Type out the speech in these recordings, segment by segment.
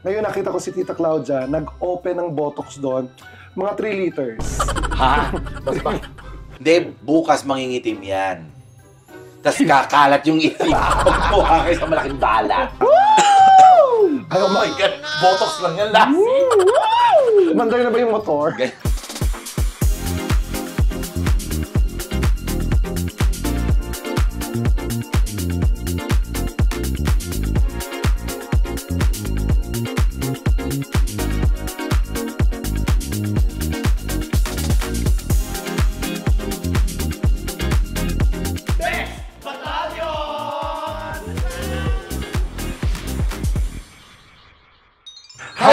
Ngayon nakita ko si Tita Claudia, nag-open ng Botox doon, mga 3 liters. Ha? Mas pa... Hindi, bukas mangingitim yan. Tapos kakalat yung itim. Pagkuha kayo sa malaking bala. Oh my God! Botox lang yan, Lassie! Manday na ba yung motor?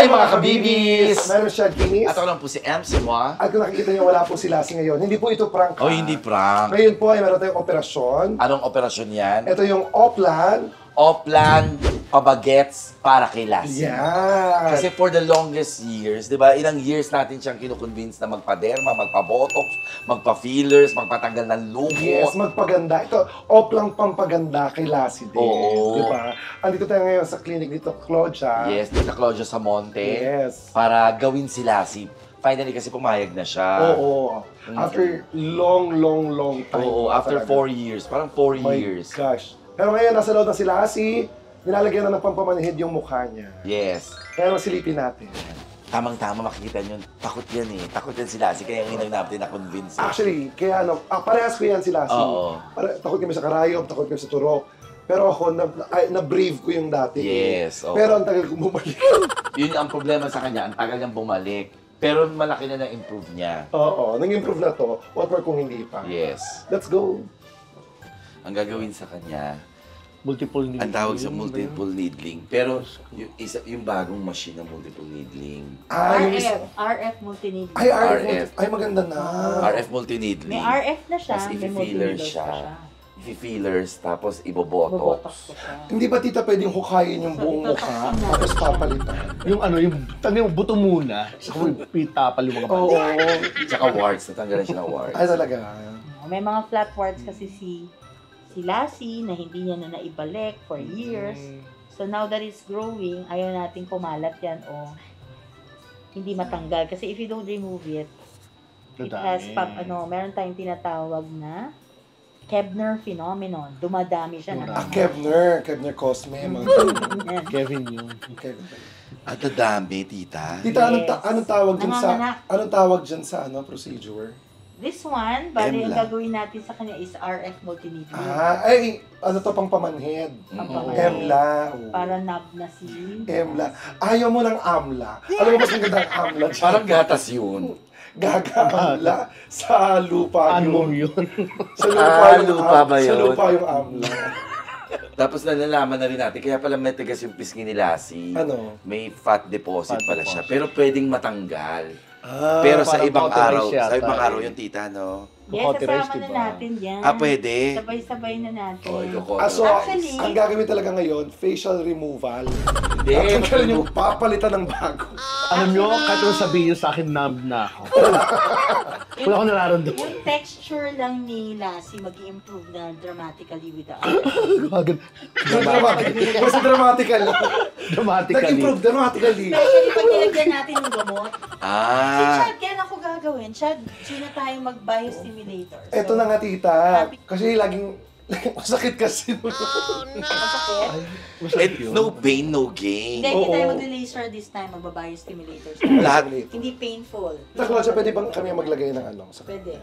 Hi mga kabibis! Meron siya, Kinis. At ako lang po si MC Moa. At kung nakikita niyo, wala po si Lassie ngayon. Hindi po ito prank. Oh, hindi prank. Ngayon po ay meron tayong operasyon. Anong operasyon yan? Ito yung Oplan. Oplan pabagets para kay Lassie. Yan. Kasi for the longest years, di ba, ilang years natin siyang kinukonvince na magpa-derma, magpa-botox, magpa-fillers, magpatanggal ng lumot. Yes, magpaganda. Ito, Oplang pampaganda kay Lassie din. Oo. Di ba? Andito tayo ngayon sa clinic dito, Claudia. Yes, Tita Claudia Samonte. Yes. Para gawin si Lassie. Finally kasi pumayag na siya. Oo. After long time. Oo, after 4 years. Parang 4 My years. gosh. Pero ngayon, nasa loob na si Lassie. Nilalagyan na ng pampamanhid yung mukha niya. Yes. Kaya silipin natin. Tamang-tama makikita nyo. Takot yan eh. Takot yan si Lassie. Kaya ngayon natin na-convince. Actually, kaya parehas ko yan si Lassie. Oo. Takot kami sa karayom, takot kami sa turok. Pero ako, na-brave ko yung dati. Yes. Oo. Pero ang tagal ko bumalik. Yun ang problema sa kanya. Ang tagal niyang bumalik. Pero malaki na na-improve niya. Oo, nag-improve na to. What more kung hindi pa? Yes. Let's go. Ang gagawin sa kanya, Multiple needling. ang tawag sa multiple needling. Pero yung bagong machine ng multiple needling. Yung RF multineedling. Ay, RF. Ay, maganda na. RF multi-needling. May RF na siya, Tapos may i-fillers multineedles siya. pa siya. I-fillers, tapos Bobotox ibobotox. ko siya. Hindi ba tita pwedeng hukayin yung buong mukha tapos papalitan? Yung buto muna, sa pitapal yung mga bata. Oo. Tsaka warts. Natanggalan siya ng warts. Ay, talaga. May mga flat warts kasi si Lassie na hindi niya na naibalik for years. So now that it's growing, ayaw nating pumalat yan o hindi matanggal. Kasi if you don't remove it, it has meron tayong tinatawag na Kebner phenomenon. Dumadami siya. Kevner Cosme. Yan. Kevin yun. Kevin. At dadami, tita. Tita, Yes. anong tawag dyan sa Nanganganak. procedure? This one, bali ang Emla. gagawin natin sa kanya is RF multineedling. Pang pamanhid. Pampamanhid. Emla. Para knob na si... Emla. Ayaw mo ng amla. Alam mo mas maganda ang amla dyan? Parang gatas yun. Gaga-amla sa lupa Ano yun. yun? Sa lupa, lupa ba Sa yun? lupa yung amla. Tapos nalalaman na rin natin, kaya pala matigas yung pisngi ni Lassie. Ano? May fat deposit Fat pala siya. deposit. Pero pwedeng matanggal. Pero sa parang ibang araw, cauterized sa ibang yata araw eh. yung tita, no? Yes, Cauterized, kasama na diba? natin yan. Pwede. Sabay-sabay na natin. So, Actually- ang gagawin talaga ngayon, facial removal. Hindi. Tatanggalin yung papalitan ng bago. Alam nyo, kahit ano sabihin sa akin, numb na ako. Wala akong nararamdaman. Yung texture lang ni Lassie mag-improve na dramatically with the RF. Mas dramatically. Dramatically. Nag-improve dramatically. Especially pag nilagyan natin ng gamot. Si Ah. Chad, kaya ako gagawin. Chad, sino tayo mag-biostimulator? So, Eto na nga tita. Kasi laging masakit kasi. Masakit? And no pain, no gain. Hindi, hindi tayo Oo. mag-laser this time. Magba-biostimulator. Lahat. Hindi painful. Tita Claudia, pwede bang kami maglagay ng sa Pwede.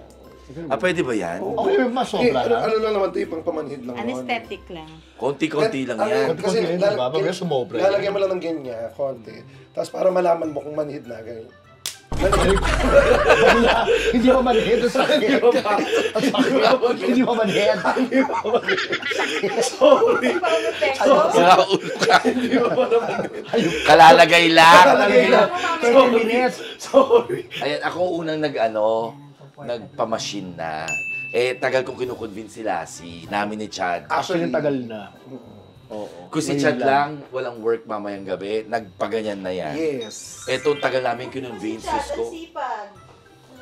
Pwede ba yan? Okay, mas sobra na. ano lang naman ito, yung pamanhid lang naman. Anesthetic lang. Konti-konti lang yan. Kasi Konti-konti lang, diba? Pag sumobra. lalagyan mo lang ng ganyan, konti. Tapos para malaman mo kung manhid na, ganyan. Hindi mo manhead sa akin. Hindi mo manhead. Sorry. Nakaulo ka. Hindi mo pa naman. Kalalagay lang. Kalalagay lang. 20 minutes. Sorry. Ayan, ako unang nagpamachine na. Tagal kong kinukonvince si Lassie, namin ni Chad. Actually, tagal na. Oo. Kung si Ngayon Chad lang, walang work mamayang gabi, nagpaganyan na yan. Yes. Tagal namin kinonvince Chad, ko. ang sipag.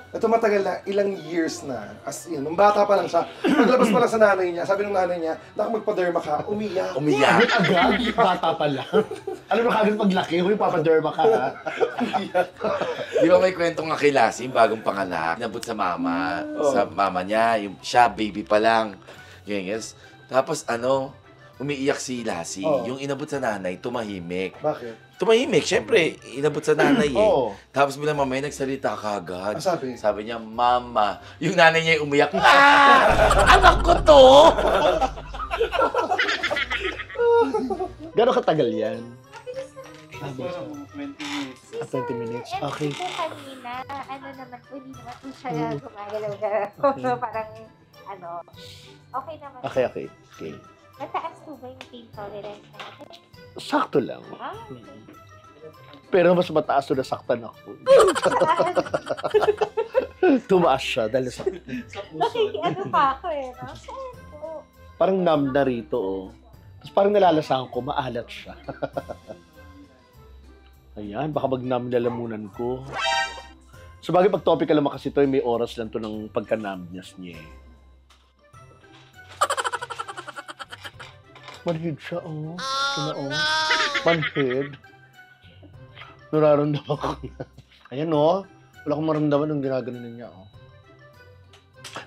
Ito matagal na, ilang years na. As in, nung bata pa lang siya, paglabas pa lang sa nanay niya, sabi ng nanay niya, naku magpa-derma ka, umiyak. Umiyak. Agad, bata pa lang. Alam mo kagad paglaki, huy, papaderma ka ha. Di ba may kwento nga kay Lassie, bagong panganak, inabot sa mama, sa mama niya, siya, baby pa lang. Yes. Tapos umiiyak si Lassie. Yung inabot sa nanay, tumahimik. Bakit? Tumahimik, syempre, inabot sa nanay eh. Oo. Tapos bilang mamaya nagsalita kagad. Ano sabi? Sabi niya, Mama. Yung nanay niya umiyak, anak ko to! Gano'ng katagal yan? Siguro 20 minutes. 20 minutes, okay. Po kanina, naman po, hindi naman po siya gumagalaw-galaw. Parang, okay naman. Okay. Mataas po ba yung pain tolerance natin? Sakto lang. Ah, Pero mas mataas na nasaktan ako. Tumaas siya dahil sa... Nakikiano pa ako no? Saan po? Parang numb na rito, oh. Tapos parang nalalasahan ko, maalat siya. Ayan, baka mag-numb lalamunan ko. Sabagay, pag topical naman kasi ito, may oras lang to ng pagka-numbness niya. Manhid siya, oh. Manhid. Nararamdaman ko na. Ayan, oh. Wala akong maramdaman nung ginaganon niya, oh.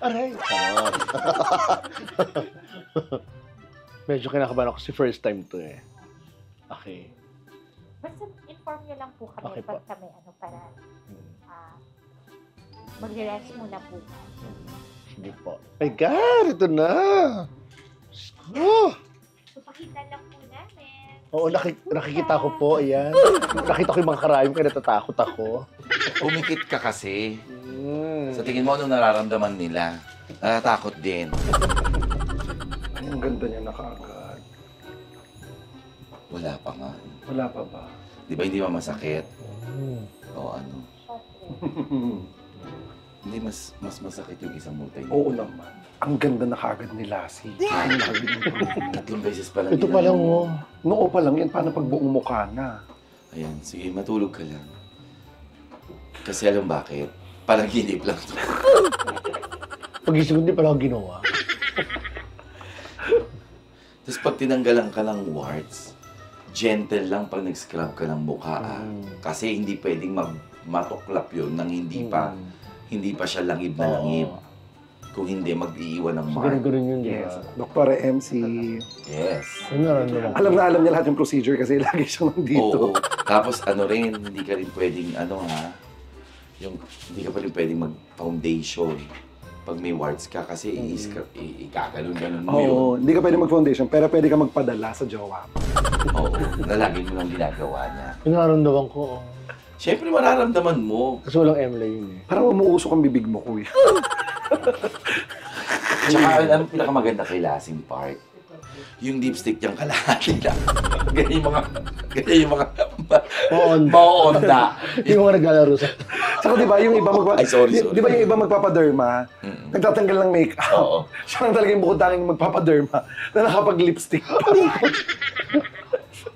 Aray! Charot. Medyo kinakabahan ako kasi first time to, eh. Okay. Basta inform nyo lang po kami Okay po. pag kami, para mag-rest muna po. Sige po. My God, ito na! Oh! So, pakita lang po namin. Oo, nakikita ko po, ayan. Nakita ko yung mga karayom, kaya natatakot ako. Umikit ka kasi. Sa tingin mo, anong nararamdaman nila? Natatakot din. Ay, ang ganda niya nakaagad. Wala pa nga. Wala pa ba? Di ba hindi masakit? O ano? Hindi, mas masakit yung isang multay. Oo naman. Ang ganda na kaagad ni Lassie. Ang lagi ng Tatlong beses pa lang. Ito pa lang, oh. Noo pa lang yan, paano pag buong mukha na? Ayan, sige, matulog ka lang. Kasi alam bakit? Palaginip lang to. Pag-isip ko, hindi pala ako ginawa. Tapos pag tinanggalan ka ng warts, gentle lang pag nag-scrub ka ng mukha. Kasi hindi pwedeng matuklap yun nang hindi pa siya langib na langib. Kung hindi, mag-iiwan ng mark. Ganun yun, di Yes. ba? Dr. MC. Yes. Ano naramdaman ko? Alam na alam niya lahat yung procedure kasi lagi siyang nandito. Oo. Tapos hindi ka rin pwedeng hindi ka pa rin pwedeng mag-foundation pag may warts ka kasi ikakanon-ganon mo yun. Oo, hindi ka pwede mag-foundation, pero pwede ka magpadala sa jowa. Oo, na lagi mo lang ginagawa niya. Yung nararamdaman ko, oh. Siyempre, mararamdaman mo. Kasi walang Emla yun, eh. Parang umuusok ang bibig mo, kuya. Tsaka, alam mo, pinakamaganda kay Lasing part, yung lipstick niyang kalahati lang. Ganyan yung mga mauonda. Yung mga naglalaro sa... Saka di ba yung iba Ay, sorry. Di ba yung iba magpapaderma, nagtatanggal ng makeup. Oo. Siya lang talaga yung bukod tanging magpapaderma na nakapag-lipstick pa.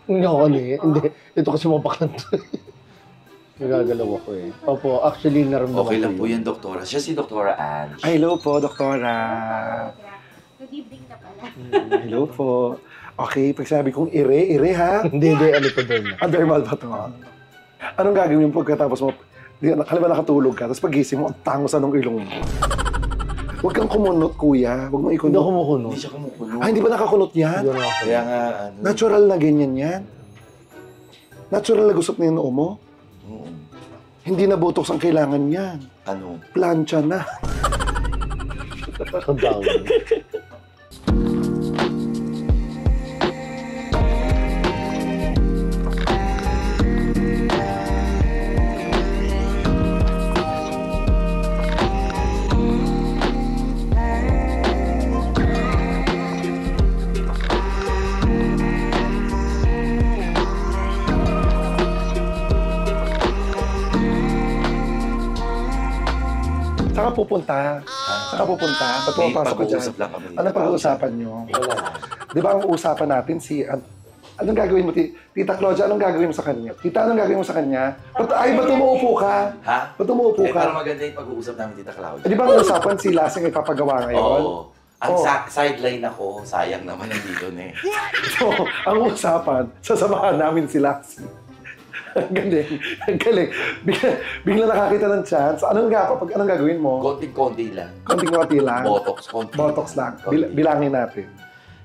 Hindi ako hindi. Ito kasi mapakan to. Nagagalaw ako, eh. Opo, actually, naramdaman Okay ko lang po yun. yan, Doktora. Siya si Doktora Ange. Hello po, Doktora. Good evening na pala. Hello po. Okay, pag sabi kong ire ha? Hindi, ano to doon. Dermal ba ito? Anong gagawin mo pagkatapos mo? Kalima nakatulog ka, tapos pagising mo, ang tangos anong ilong mo. Huwag kang kumunot, kuya. Huwag mo Hindi ikunot. ako kumukuno. Hindi siya kumukulo. Hindi ba nakakunot yan? Hindi ako. Kaya nga, Natural na ganyan yan. Natural na gusot na yung noo mo. Oo. Hindi na botox ang kailangan yan. Ano? Plancha na. Ang down. Saka pupunta. Saka pupunta. Ba't May pumapasok ka dyan? pag-uusap lang kami. Anong pag-uusapan nyo? Di ba ang usapan natin si Anong gagawin mo, Tita Claudia? Anong gagawin mo sa kanya? Tita, anong gagawin mo sa kanya? Ba't umuupo ka? Ha? Ba't umuupo Eh, para ka? maganda yung pag-uusap namin, Tita Claudia. Di ba ang usapan si Lasing ay papagawa ngayon? Oo. Ang Oo. sideline ako, sayang naman nandito na eh. So, ang usapan, sasamahan namin si Lasing. Ang galing. Ang galing. Bigla nakakita ng chance. Anong gagawin mo? Konting-konti lang. Konting-konti lang. Botox, konti. Botox lang. Konti. Bilangin natin.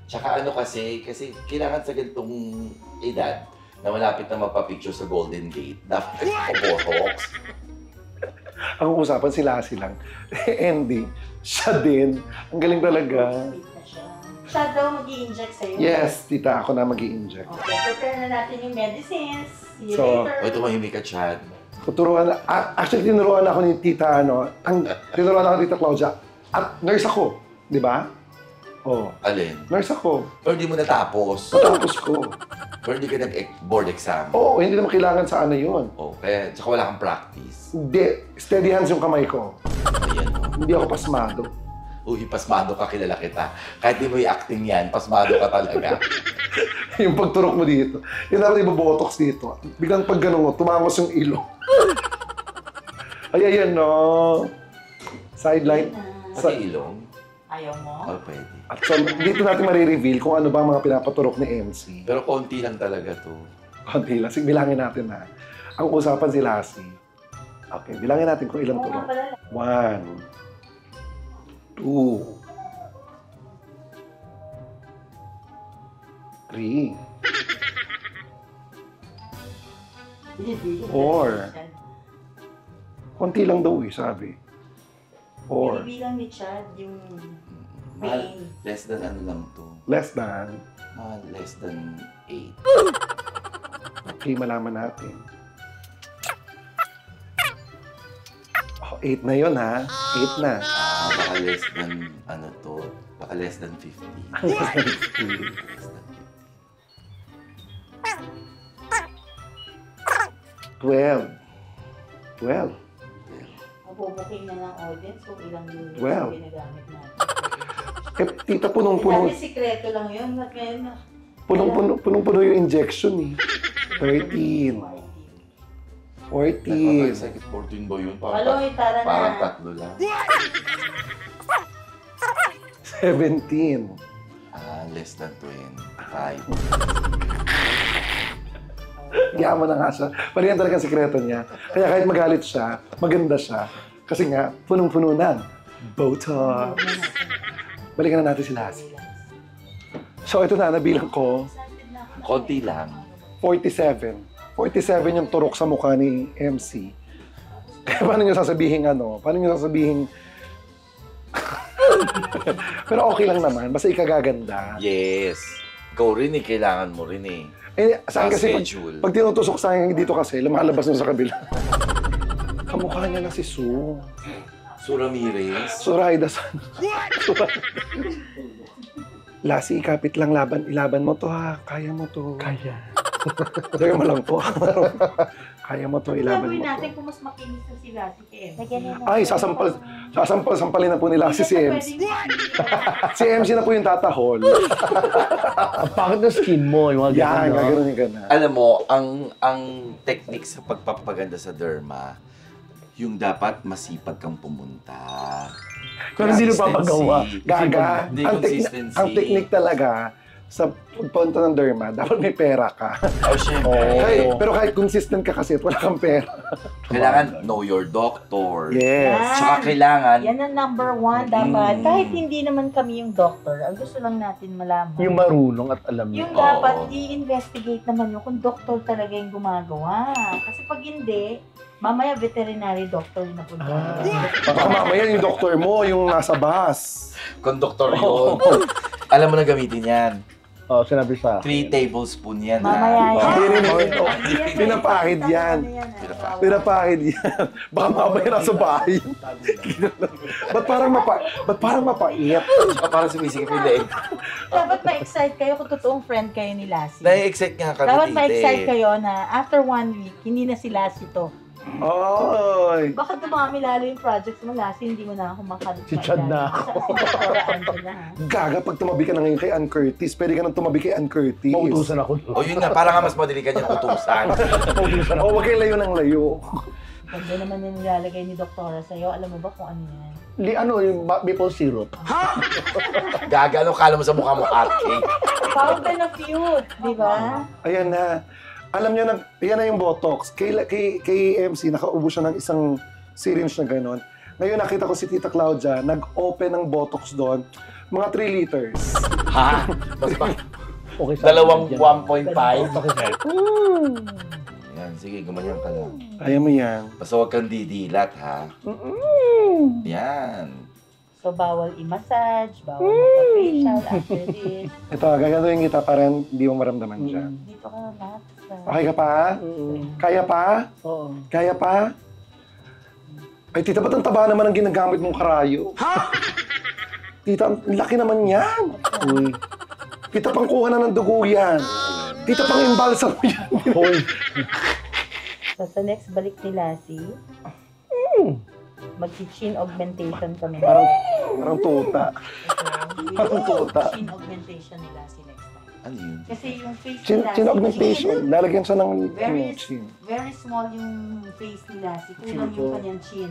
Tsaka ano kasi kailangan sa ganitong edad na malapit na magpa-picture sa Golden Gate, dapat Botox. Ang usapan si Lassie lang. Ending. Siya din. Ang galing talaga. Sweet na siya. Siya daw mag-i-inject sa'yo. Yes, tita. Ako na mag-i-inject. Okay, prepare na natin yung medicines. See you So, later. O, tumahimik ka, Chad. Actually, tinuruan ako ni tita, tinuruan ako ni tita Claudia. At nurse ako. Di ba? Oh, Alin? nurse ako. Pero hindi mo natapos. Tapos ko. Pero hindi ka nag-board exam. Oo, hindi naman kailangan sa ano yun. O, kaya, tsaka wala kang practice. Hindi. Steady hands yung kamay ko. Ayan, o. Hindi ako pasmado. Uy, pasmado ka, kilala kita. Kahit di mo i-acting yan, pasmado ka talaga. Yung pagturok mo dito. Yung dapat ibobotox dito. Biglang pag ganun mo, tumangos yung ilong. Ay, ayan, no. Sideline. Pati ilong. Ayaw mo? O, pwede. At so, dito natin marireveal kung ano ba ang mga pinapaturok ni MC. Pero konti lang talaga to. Konti lang. Sige, bilangin natin na. Ang usapan si Lassie. Okay, bilangin natin kung ilang Oo nga turok. pala. 1, 2, 3, Four. konti lang daw eh, sabi. 4, Binibilang ni Chad yung Mahal, pain. less than ano lang to. less than. Mahal, less than 8. Okay, malaman natin. Oh, 8 na yun ha. 8 na. Baka less than, ano to, baka less than 50. Less than 50. 12. 12. Mabubuking na ng audience kung ilang units Well. yung ginagamit natin. Eh, tita, punong-puno. Dati sikreto lang yun. At ngayon na. Punong-puno yung injection eh. 13. 14. Sakit 14 ba yun? Maloy, tara Parang na. tatlo lang. 17. Less than 25. Kaya mo na nga siya. Pero yan talagang sikreto niya. Kaya kahit magalit siya, maganda siya. Kasi nga, punong-puno ng Botox. Balikan na natin si Lassie. So ito na, nabilang ko, Konti lang. 47. 47 yung turok sa mukha ni MC. Kaya paano nyo sasabihin ano? Paano nyo sasabihin... Pero okay lang naman, basta ikagaganda. Yes. Ikaw rin eh, kailangan mo rin eh. Eh, saan kasi schedule. pag tinutusok sa akin dito kasi, lumalabas na sa kabila. Kamukha niya na si Sue. Su Ramirez. Zoraida san. Lassie, ikapit lang ilaban mo to ha. Kaya mo to. Kaya. Teka mo lang po. Kaya mo to, ilaban Gagawin mo natin to. kung mas makinis na sila si KM. Lagyan na Ay, sasampal-sampalin na po ni Lassie si MC. Si MC na po yung tatahol. Ang pangit na skin mo, yung mga Yan, ganun, no? gagano'n yung gana. Alam mo, ang technique sa pagpapaganda sa derma, yung dapat masipag kang pumunta. Pero hindi mo papagawa. Gaga. Hindi consistency. Ang technique talaga sa pagpunta ng derma, dapat may pera ka. Oh, syempre. Pero kahit consistent ka kasi, wala kang pera. Kailangan know your doctor. Yes. Tsaka kailangan, Yan ang number one dapat. Kahit hindi naman kami yung doctor, ang gusto lang natin malaman. Yung marunong at alam niyo. Yung dapat i-investigate naman yun kung doctor talaga yung gumagawa. Kasi pag hindi, mamaya veterinary doctor yung napunta. Baka mamaya yung doktor mo, yung nasa bus. conductor yun. Alam mo na gamitin yan. Oh, sinabi sa 3 tablespoon yan. Mamaya yan. Hindi rin ito. Hindi yan, Pinapahid may yan. ano yan, ah. Pinapahid yan. Baka mamaya nasa bahay. Ba't parang mapait? Tsaka parang sumisikip yung leeg. Dapat ma-excite kayo kung totoong friend kayo ni Lassie. Na-excite nga kami, Dapat tite. ma-excite kayo na after 1 week, hindi na si Lassie to. Oy! Baka dumami lalo yung projects mo, Lassie, hindi mo na ako makalit. Si Chad na ako. Si Dr. Angela, ha? Gaga, pag tumabi ka na ngayon kay Ann Curtis, pwede ka nang tumabi kay Ann Curtis. Mautusan ako. O yun nga, para nga mas madali ka niyang utusan. Mautusan ako. O, wag kayong layo ng layo. Ganda naman yung nilalagay ni Doktora sa'yo. Alam mo ba kung ano yan? Yung maple syrup. Gaga, ano kala mo sa mukha mo hot cake? Fountain of youth, di ba? Ayan na. Alam niyo na, yan na yung Botox. Kay MC, nakaubo siya ng isang syringe na gano'n. Ngayon nakita ko si Tita Claudia, nag-open ng Botox doon. Mga 3 liters. Ha? Mas pa, Okay, sa dalawang akin 1.5. yan. Okay, sir. Yan, sige, gumanyan ka lang. Ayaw mo yan. Basta huwag kang didilat, ha? Yan. So, bawal i-massage, bawal magpa-facial after this. Ito, gagawin kita para hindi mo maramdaman siya. Dito ka, Matt. Okay ka pa? Kaya pa? Oo. Kaya pa? Ay, tita, ba't ang taba naman ang ginagamit mong karayo? Tita, ang laki naman yan. Uy. Tita, pangkuha na ng dugo yan. Tita, pang imbalsa mo yan. Uy. So, sa next balik ni Lassie, mag-chin augmentation kami. Parang tuta. Parang tuta. Chin augmentation ni Lassie next time. Ano yun? Kasi yung face Chin ni Lassie, augmentation. Lalagyan siya ng very, chin. very small yung face ni Lassie. Kulang yung kanyang chin.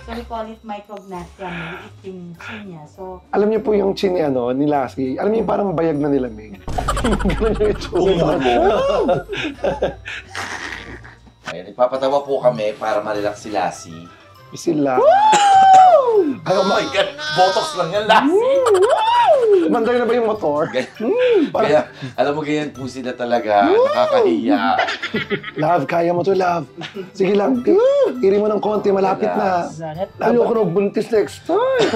So, we call it micrognathia. Maliit yung chin niya. So, Alam niyo po yung chin ni, ni Lassie. Alam niyo yung parang bayag na nilamig. Ganun yung itsura. Ayan, ipapatawa po kami para malrelax si Lassie. Sila. Oh my God! Botox lang yan, Lassie! Manday na ba yung motor? Kaya, alam mo, ganyan po sila talaga. Nakakahiya. Love, kaya mo to, love. Sige lang. Iri mo ng konti, malapit na. Janet, Ayoko na buntis next time.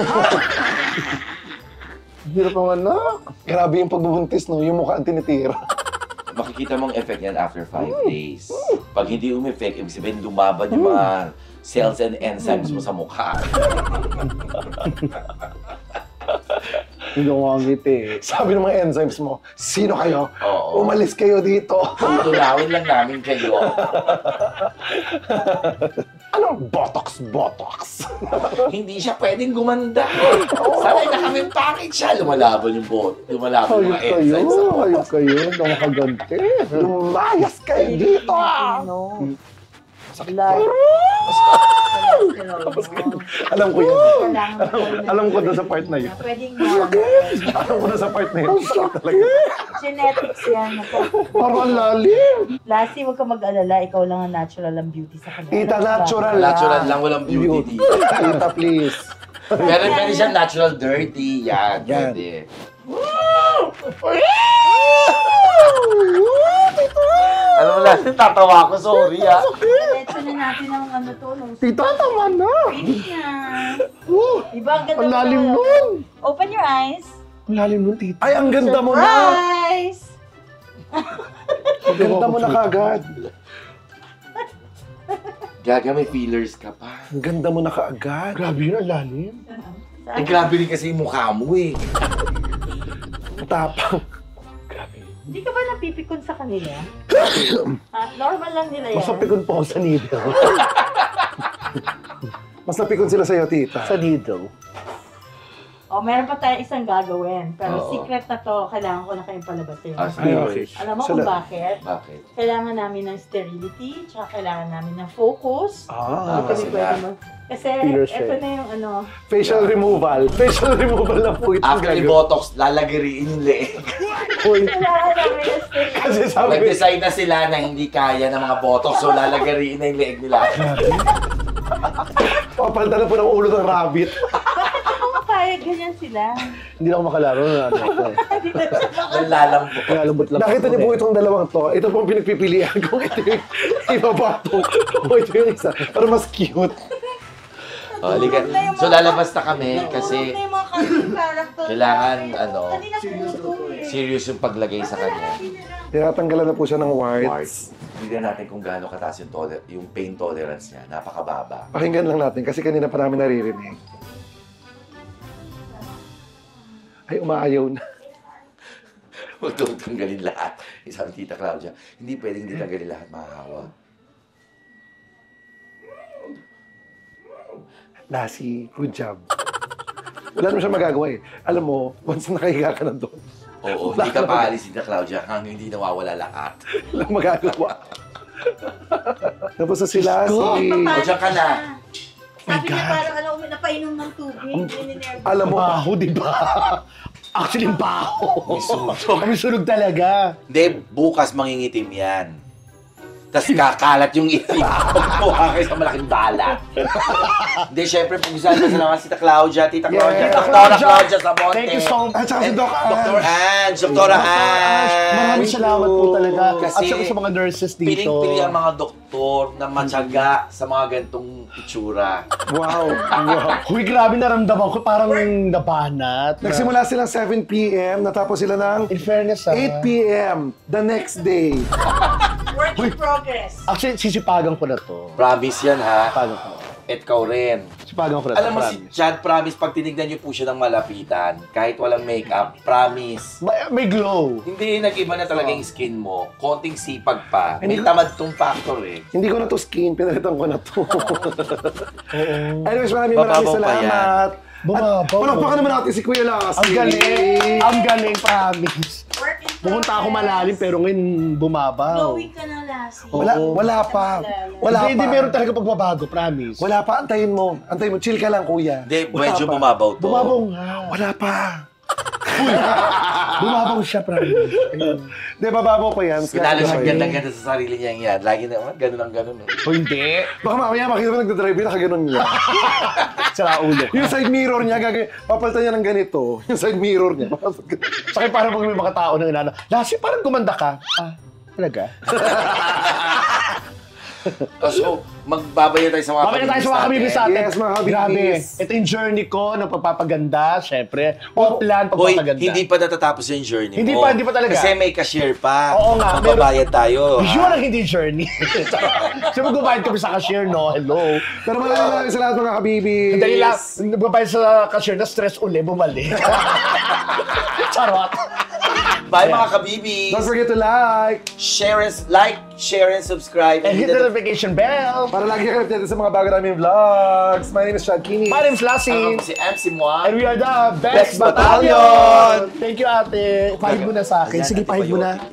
Hirap ang anak. Grabe yung pagbubuntis, no? Yung mukha ang tinitira. Makikita mong effect yan after 5 days. Pag hindi umeffect, ibig sabihin lumaban yung mga cells and enzymes mo sa mukha. Hindi ko ngiti. Sabi ng mga enzymes mo, sino kayo? Oo. Umalis kayo dito. Tutulawin lang namin kayo. Anong botox? Hindi siya pwedeng gumanda. Sanay na kami package siya. Lumalaban yung lumalaban yung mga enzymes sa mukha. Hayop kayo. Hindi ako makaganti. Lumayas kayo dito! no. Blood. Alam ko yan. Kailangan Alam ko doon sa part na yun. Pwedeng Alam ko doon sa part na yun. Sakit talaga. genetics yan. Parang ang lalim. Lassie, huwag ka mag-alala. Ikaw lang ang natural ang beauty sa kanila. Tita, natural lang. Natural lang, walang beauty dito. Tita, please. Pero pwede siya natural dirty. Yan, Yan. pwede. Alam mo lang, tatawa ako. Sorry, ha. Diretso na natin ang ano to. Tita, tama na. Finish na. Diba ang ganda Ang mo lalim na- nun. Open your eyes. Ang lalim nun, tita. Ay, ang ganda mo na. Surprise! Ang ganda mo na kagad. Gaga, may feelers ka pa. Ang ganda mo na kaagad. Grabe yun, ang lalim. Eh, grabe rin kasi yung mukha mo, eh. Ang tapang. Hindi ka ba napipikon sa kanila? Normal lang nila yan. Mas napikon po ako sa needle. Mas napikon sila sa'yo, tita. Sa needle. Meron pa tayo isang gagawin. Pero Oo. secret na to, kailangan ko na kayong palabasin. Ah, Ay, okay. Alam mo kung bakit? Bakit? Kailangan namin ng sterility, tsaka kailangan namin ng focus. Ah, Hindi kami kasi pwede nga. Kasi Filler ito shade. na yung ano. facial removal. Facial removal na po ito. After ni Botox, lalagiriin yung leeg. Kailangan namin ng sterility. Kasi sabi, Nag-decide na sila na hindi kaya ng mga Botox, so lalagiriin na yung leeg nila. papalitan na po ng ulo ng rabbit. Kung kaya, ganyan sila. Hindi na ako makalaro na ano ito. Nalalambo. Nalambot lang. Nakita niyo po itong dalawang to. Ito pong pinagpipilian kung ito yung ibabato o ito yung isa. Para mas cute. Halika. So lalabas na kami kasi Natulog na yung mga cartoon character. kailangan, ano, Kanina pinuto eh. serious yung paglagay sa kanya. Tinatanggalan na po siya ng warts. Parts. Tignan natin kung gaano kataas yung pain tolerance niya. Napakababa. Pakinggan lang natin kasi kanina pa namin naririnig. Ay, umaayaw na. Huwag daw tanggalin lahat. Sabi ni Tita Claudia, hindi pwedeng hindi tanggalin lahat, mahahawa. Lassie, good job. Wala naman siya magagawa eh. Alam mo, once nakahiga ka na doon, Oo, Wala hindi ka ka maalis si Claudia hanggang hindi nawawala lahat. walang magagawa. Tapos na si Lassie. O, diyan ka na. Sabi niya parang ano, napainom ng tubig. Nininerve. Alam mo, Baho, di ba? Actually, baho. May sunog. Kami sunog talaga. Hindi, bukas mangingitim yan. Tapos kakalat yung itim. Pagkuha kayo sa malaking balat. Hindi, syempre, pag-usahan ko salamat si Tita Claudia. Tita Claudia. Yeah. Tita Claudia sa Monte. Thank you so much. at saka si Doc Dr. Ange. Ange. Dr. Ange. Maraming salamat po talaga. At Kasi saka sa mga nurses dito. Piling-pili ang mga doktor na matyaga sa mga ganitong itsura. Wow. Wow. Huy, grabe naramdaman ko. Parang nabanat. Nagsimula silang 7 p.m. Natapos sila ng In fairness, 8 p.m. the next day. Work in progress. Actually, sisipagan ko na to. Promise yan, ha? Sisipagan ko. At kau rin. Sisipagan ko na to. Alam mo si promise. Chad, promise, pag tinignan niyo po siya ng malapitan, kahit walang makeup, promise. May glow. Hindi, nag-iba na talaga yung skin mo. Konting sipag pa. May Hindi ko- tamad tong factor eh. Hindi ko na to skin, pinalitan ko na to. Oo. Anyways, maraming Bababaw pa salamat. Bumabaw. At palakpakan naman natin si Kuya Lassie. Ang galing. Ang galing, promise. Work in progress. Pumunta ako malalim pero ngayon bumabaw. Glowing ka na, Lassie. Wala, Oo. wala pa. Wala Hindi, pa. meron talaga pagbabago, promise. Wala pa, antayin mo. Antayin mo, chill ka lang, Kuya. Hindi, Wala medyo pa. bumabaw to. Bumabaw nga. Wala pa. Bumabaw siya, promise. Ayun. Di ba, babaw ko yan? Pinalo siya Kaya- ganda-ganda sa sarili niya yan. Lagi na, ganun ang ganun. O hindi. Baka mamaya makita mo nagdadrive yun, nakaganon niya. Sira ulo. Yung side mirror niya, papalitan niya ng ganito. Yung side mirror niya. Sakit parang pag may mga tao na inana. Lassie, parang gumanda ka. Ah, talaga? So, magbabaya tayo sa mga Mamaya tayo sa mga kabibis sa atin. Yes, mga kabibis. Grabe. Ito yung journey ko ng pagpapaganda, syempre. Off-plan, Hoy, pagpapaganda. hindi pa natatapos yung journey Hindi mo. pa, hindi pa talaga. Kasi may cashier pa. Oo nga, Magbabayad tayo. Yun ang hindi journey. So, magbabayad kami sa cashier, no? Hello. Pero maraming salamat mga kabibis. Dali lang, magbabayad sa cashier na stress uli, bumalik. Charot. Bye mga kabibis. Don't forget to like. Share and subscribe. And hit the notification bell. Para lagi ka updated sa mga bago naming vlogs. My name is Chad Kini. My name's Lassie. Ako si MC Moa. And we are the Best Best Battalion! Battalion! Thank you, ate. Pahid mo na sa akin. Ayan, Sige, pahid mo na. antibiotic yan.